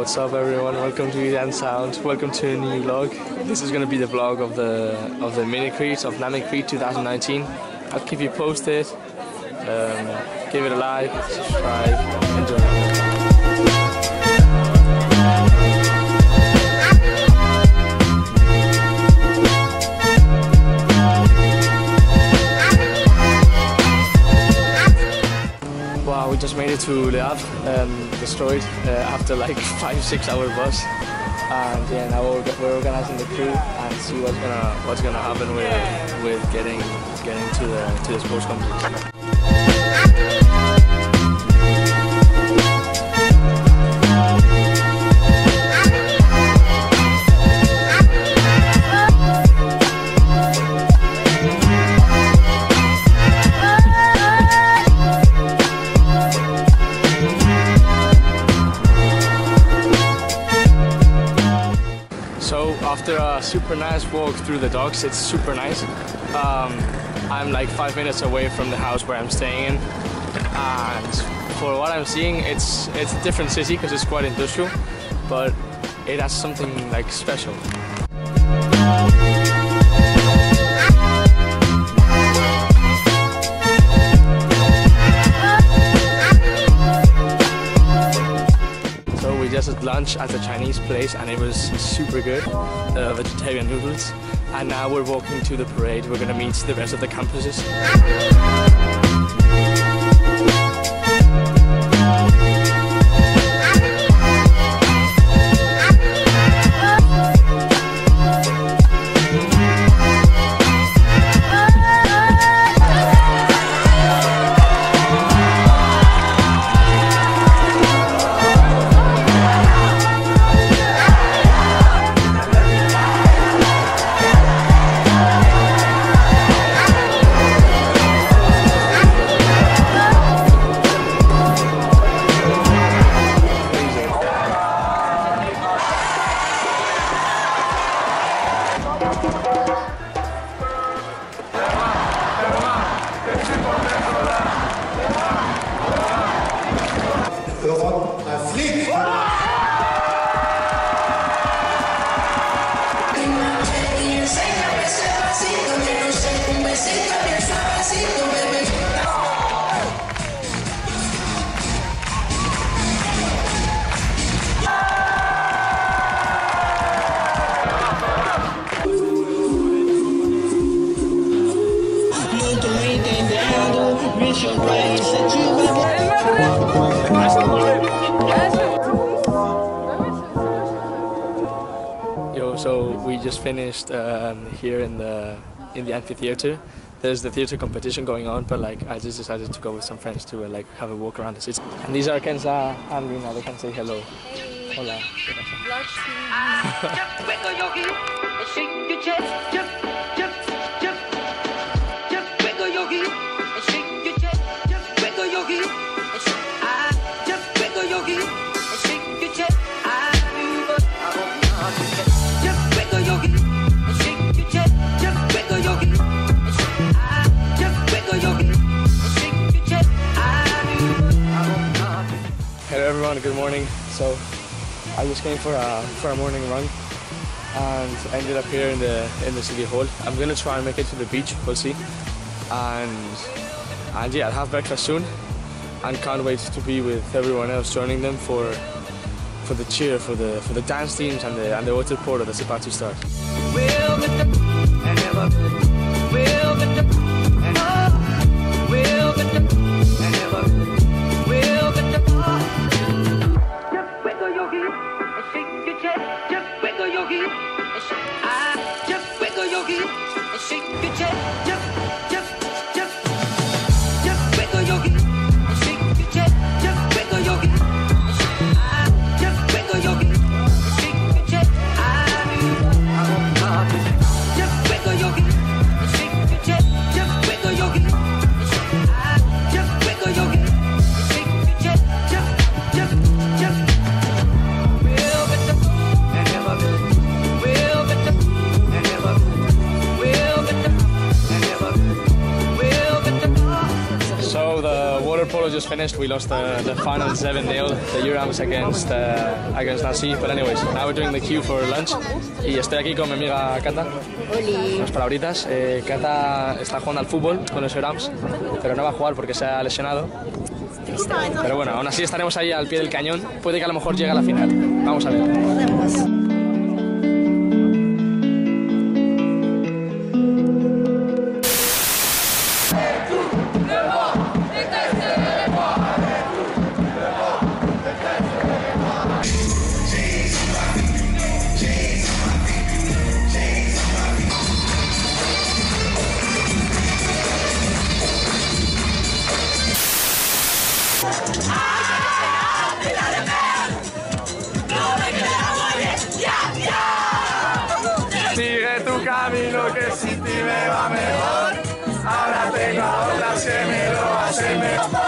What's up, everyone? Welcome to Eat and Sound. Welcome to a new vlog. This is going to be the vlog of the MINICRIT of MINICRIT 2019. I'll keep you posted. Give it a like, subscribe, enjoy. Wow, we just made it to Le Havre, destroyed after like 5-6 hour bus, and yeah, now we're organizing the crew and see what's gonna happen with getting to the sports complex. So after a super nice walk through the docks, it's super nice. I'm like 5 minutes away from the house where I'm staying in, and for what I'm seeing, it's a different city because it's quite industrial, but it has something like special. We just had lunch at a Chinese place and it was super good, vegetarian noodles, and now we're walking to the parade. We're gonna meet the rest of the campuses. So we just finished here in the amphitheater. There's the theater competition going on, but like I just decided to go with some friends to like have a walk around the city. And these are Kenza and Rina. They can say hello. Hola. Hello everyone, good morning. So I just came for a morning run and ended up here in the city hall. I'm gonna try and make it to the beach, we'll see. And yeah, I'll have breakfast soon and can't wait to be with everyone else, joining them for the cheer, for the dance teams and the water polo that's about to start. waterpolo just finished. We lost the final 7-0, the Eurams against Nancy. But anyways, now we're doing the queue for lunch. Y estoy aquí con mi amiga Cata. Unas palabritas. Cata está jugando al fútbol con los Eurams, pero no va a jugar porque se ha lesionado. Pero bueno, aún así estaremos ahí al pie del cañón. Puede que a lo mejor llegue a la final. Vamos a ver. Podemos. 'Sigue tu camino que sin ti me va mejor. Ahora tengo a otras que me lo hacen mejor.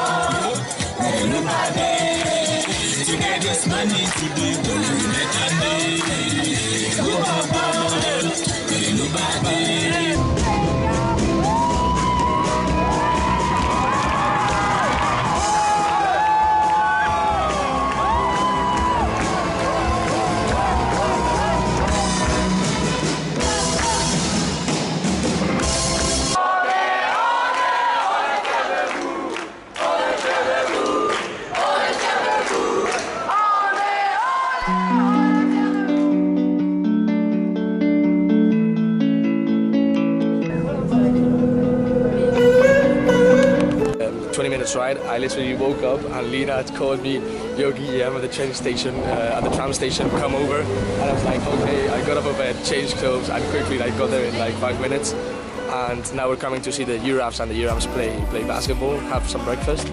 Ride. I literally woke up and Lena had called me, "Yo Guille, I'm at the train station, at the tram station, come over." And I was like, okay, I got up a bed, changed clothes and quickly got there in like 5 minutes. And now we're coming to see the Eurams and the Eurams play basketball, have some breakfast,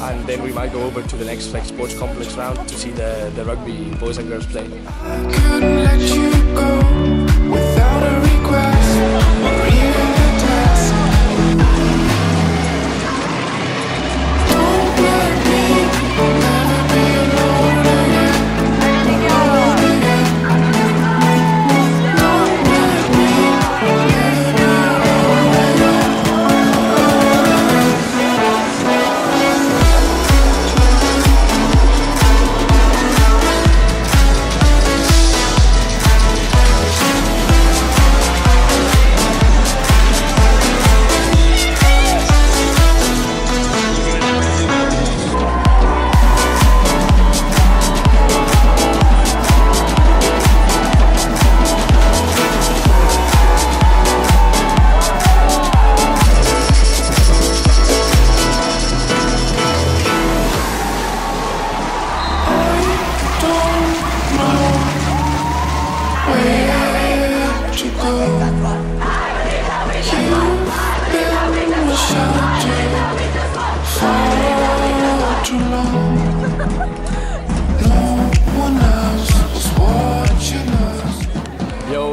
and then we might go over to the next sports complex round to see the rugby boys and girls play. I couldn't let you go without a request or even a task.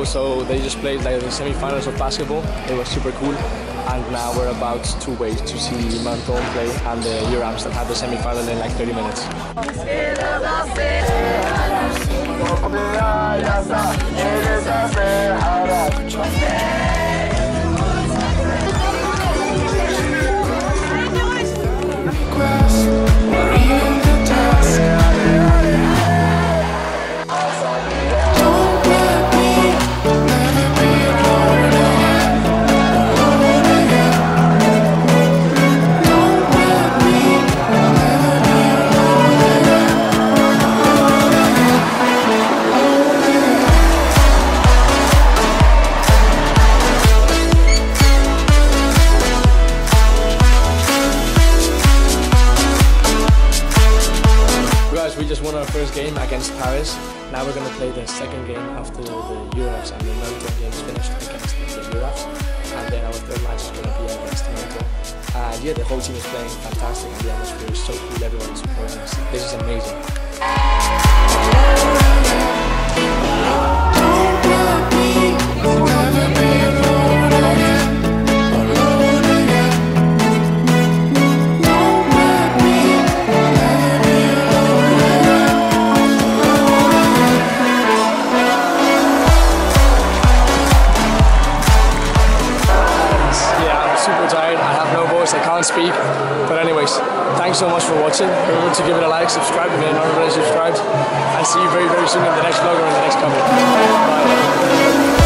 So they just played like the semi-finals of basketball. It was super cool, and now we're about to wait to see Menton play and the Eurams that had the semi-final in like 30 minutes. We just won our first game against Paris. Now we're going to play the second game after the Euros and the Menton games finished against the Euros. And then our third match is going to be against Menton. And yeah, the whole team is playing fantastic and the atmosphere is so cool. Everyone is supporting us. This is amazing. I can't speak, But anyways, thanks so much for watching. Remember to give it a like, subscribe if you're not already subscribed. I'll see you very, very soon in the next vlog or in the next comment. Bye.